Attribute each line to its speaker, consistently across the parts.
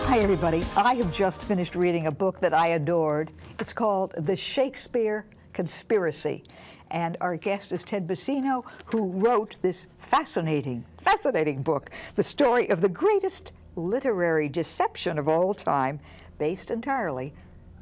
Speaker 1: Hi, everybody. I have just finished reading a book that I adored. It's called The Shakespeare Conspiracy. And our guest is Ted Bacino, who wrote this fascinating book, the story of the greatest literary deception of all time, based entirely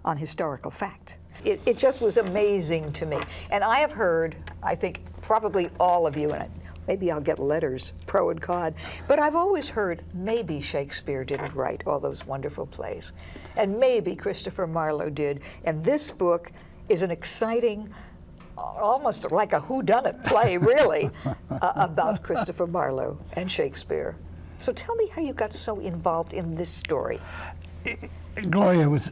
Speaker 1: on historical fact. It just was amazing to me. And I have heard, I think probably all of you, and maybe I'll get letters, pro and con, but I've always heard maybe Shakespeare didn't write all those wonderful plays, and maybe Christopher Marlowe did. And this book is an exciting, almost like a whodunit play, really, about Christopher Marlowe and Shakespeare. So tell me how you got so involved in this story.
Speaker 2: Gloria, it was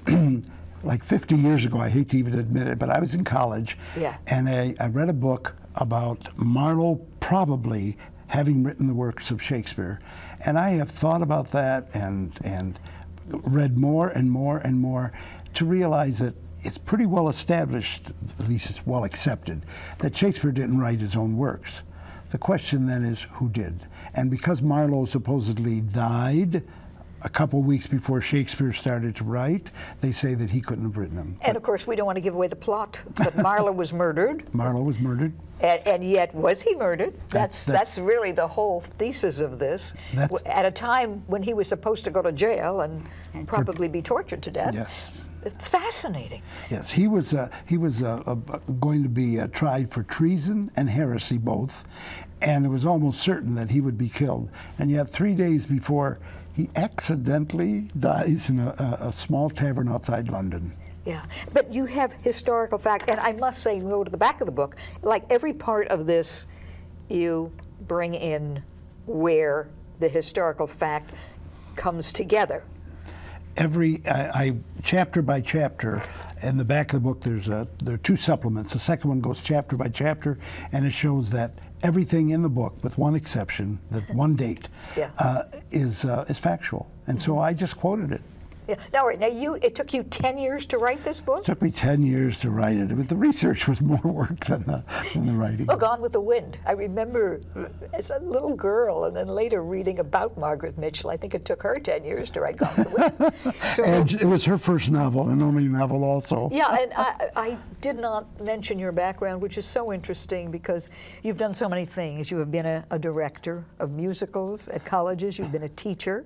Speaker 2: like 50 years ago. I hate to even admit it, but I was in college, and I read a book about Marlowe probably having written the works of Shakespeare. And I have thought about that and read more and more and more to realize that it's pretty well established, at least it's well accepted, that Shakespeare didn't write his own works. The question then is, who did? And because Marlowe supposedly died a couple weeks before Shakespeare started to write, they say that he couldn't have written them.
Speaker 1: And of course, we don't want to give away the plot, but Marlowe was murdered.
Speaker 2: Marlowe was murdered.
Speaker 1: And yet, was he murdered? That's really the whole thesis of this. At a time when he was supposed to go to jail and probably be tortured to death.
Speaker 2: Yes.
Speaker 1: Fascinating.
Speaker 2: Yes, he was going to be tried for treason and heresy both, and it was almost certain that he would be killed. And yet 3 days before, he accidentally dies in a small tavern outside London.
Speaker 1: Yeah, but you have historical fact, and I must say, go to the back of the book, like every part of this, you bring in where the historical fact comes together. Chapter
Speaker 2: by chapter, in the back of the book, there are two supplements. The second one goes chapter by chapter, and it shows that everything in the book, with one exception, that one date, is factual. And so I just quoted it.
Speaker 1: Yeah. Now, it took you 10 years to write this book?
Speaker 2: It took me 10 years to write it. But the research was more work than the writing.
Speaker 1: Oh, Gone with the Wind. I remember as a little girl and then later reading about Margaret Mitchell. I think it took her 10 years to write Gone with the Wind. So,
Speaker 2: and it was her first novel, and only novel also.
Speaker 1: Yeah, and I did not mention your background, which is so interesting because you've done so many things. You have been a director of musicals at colleges. You've been a teacher.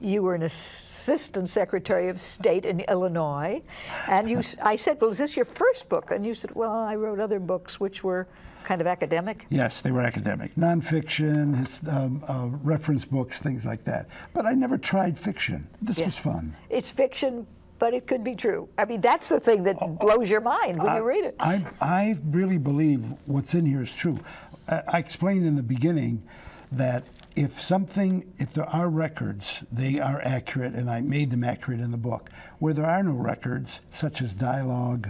Speaker 1: You were an assistant secretary of state in Illinois, and I said, well, is this your first book? And you said, well, I wrote other books which were kind of academic.
Speaker 2: Yes, they were academic. Nonfiction, reference books, things like that. But I never tried fiction. This was fun.
Speaker 1: It's fiction, but it could be true. I mean, that's the thing that blows your mind when you read it.
Speaker 2: I really believe what's in here is true. I explained in the beginning that if there are records, they are accurate, and I made them accurate in the book. Where there are no records, such as dialogue,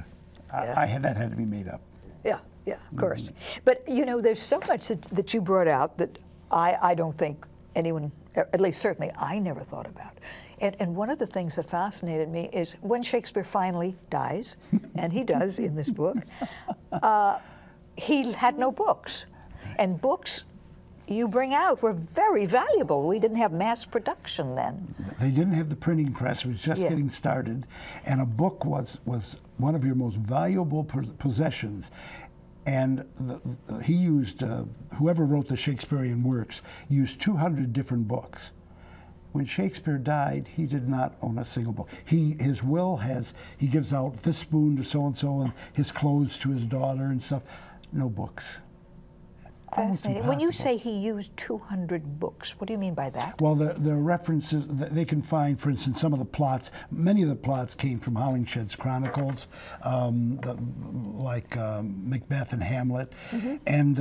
Speaker 2: that had to be made up.
Speaker 1: Yeah, of course. But there's so much that you brought out that I don't think anyone, at least certainly I never thought about. And one of the things that fascinated me is when Shakespeare finally dies, and he does in this book, he had no books. And books you bring out were very valuable. We didn't have mass production then.
Speaker 2: They didn't have the printing press. It was just getting started. And a book was one of your most valuable possessions. And he used, whoever wrote the Shakespearean works, used 200 different books. When Shakespeare died, he did not own a single book. His will he gives out this spoon to so-and-so and his clothes to his daughter and stuff. No books.
Speaker 1: Fascinating. When you say he used 200 books, what do you mean by that?
Speaker 2: Well, the references that they can find, for instance, some of the plots, many of the plots came from Holingshed's Chronicles, like Macbeth and Hamlet, and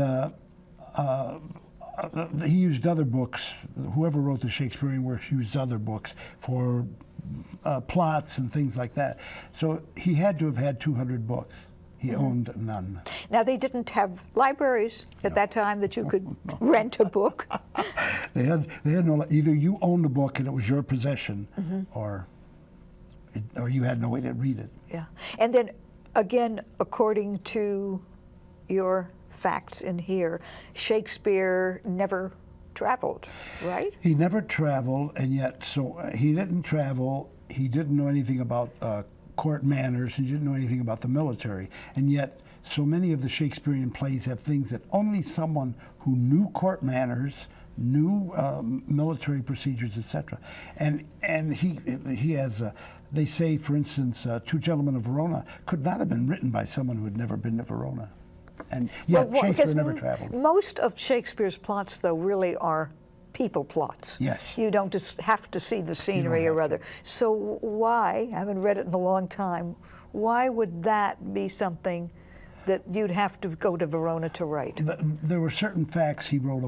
Speaker 2: he used other books. Whoever wrote the Shakespearean works used other books for plots and things like that. So he had to have had 200 books. He owned none.
Speaker 1: Now, they didn't have libraries at that time that you could rent a book.
Speaker 2: They had no, either you owned a book and it was your possession, or you had no way to read it.
Speaker 1: Yeah. And then, again, according to your facts in here, Shakespeare never traveled, right?
Speaker 2: He never traveled, and yet, so he didn't travel. He didn't know anything about court manners. He didn't know anything about the military, and yet so many of the Shakespearean plays have things that only someone who knew court manners, knew military procedures, etc. And he has. They say, for instance, Two Gentlemen of Verona could not have been written by someone who had never been to Verona, and yet Shakespeare never traveled.
Speaker 1: Most of Shakespeare's plots, though, really are people plots.
Speaker 2: Yes.
Speaker 1: You don't just have to see the scenery or other. So why, I haven't read it in a long time, why would that be something that you'd have to go to Verona to write?
Speaker 2: There were certain facts he wrote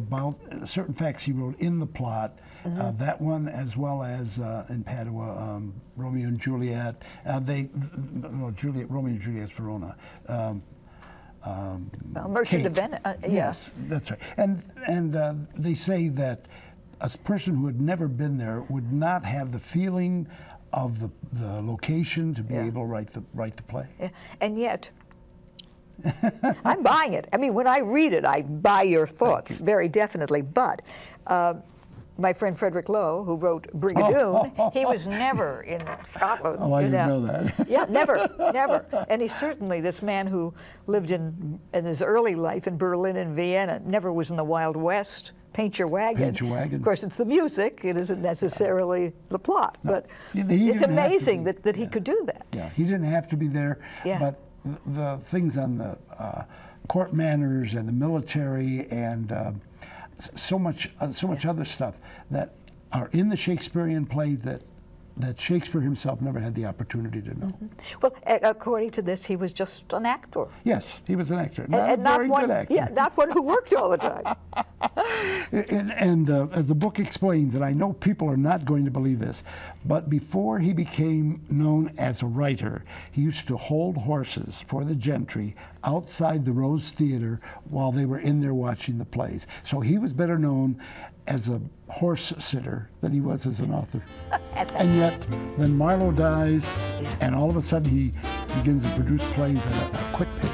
Speaker 2: in the plot. That one, as well as in Padua, Romeo and Juliet. Romeo and Juliet's Verona.
Speaker 1: Merchant of Venice.
Speaker 2: Yes, that's right. And they say that a person who had never been there would not have the feeling of the location to be able to write the play.
Speaker 1: Yeah. And yet, I'm buying it. I mean, when I read it, I buy your thoughts very definitely. But my friend Frederick Lowe, who wrote Brigadoon, he was never in Scotland.
Speaker 2: Oh, I didn't know that.
Speaker 1: Yeah, never. And he's certainly this man who lived in his early life in Berlin and Vienna, never was in the Wild West. Paint Your Wagon.
Speaker 2: Paint Your Wagon.
Speaker 1: Of course, it's the music. It isn't necessarily the plot. No. But it's amazing that he could do that.
Speaker 2: Yeah, he didn't have to be there.
Speaker 1: Yeah.
Speaker 2: But the things on the court manners and the military and so much other stuff that are in the Shakespearean plays that Shakespeare himself never had the opportunity to know.
Speaker 1: Well, according to this, he was just an actor.
Speaker 2: Yes, he was an actor. Not a very good actor.
Speaker 1: Yeah, not one who worked all the time.
Speaker 2: And as the book explains, and I know people are not going to believe this, but before he became known as a writer, he used to hold horses for the gentry outside the Rose Theater while they were in there watching the plays. So he was better known as a horse sitter than he was as an author. And yet, then Marlowe dies, and all of a sudden he begins to produce plays at a quick pace.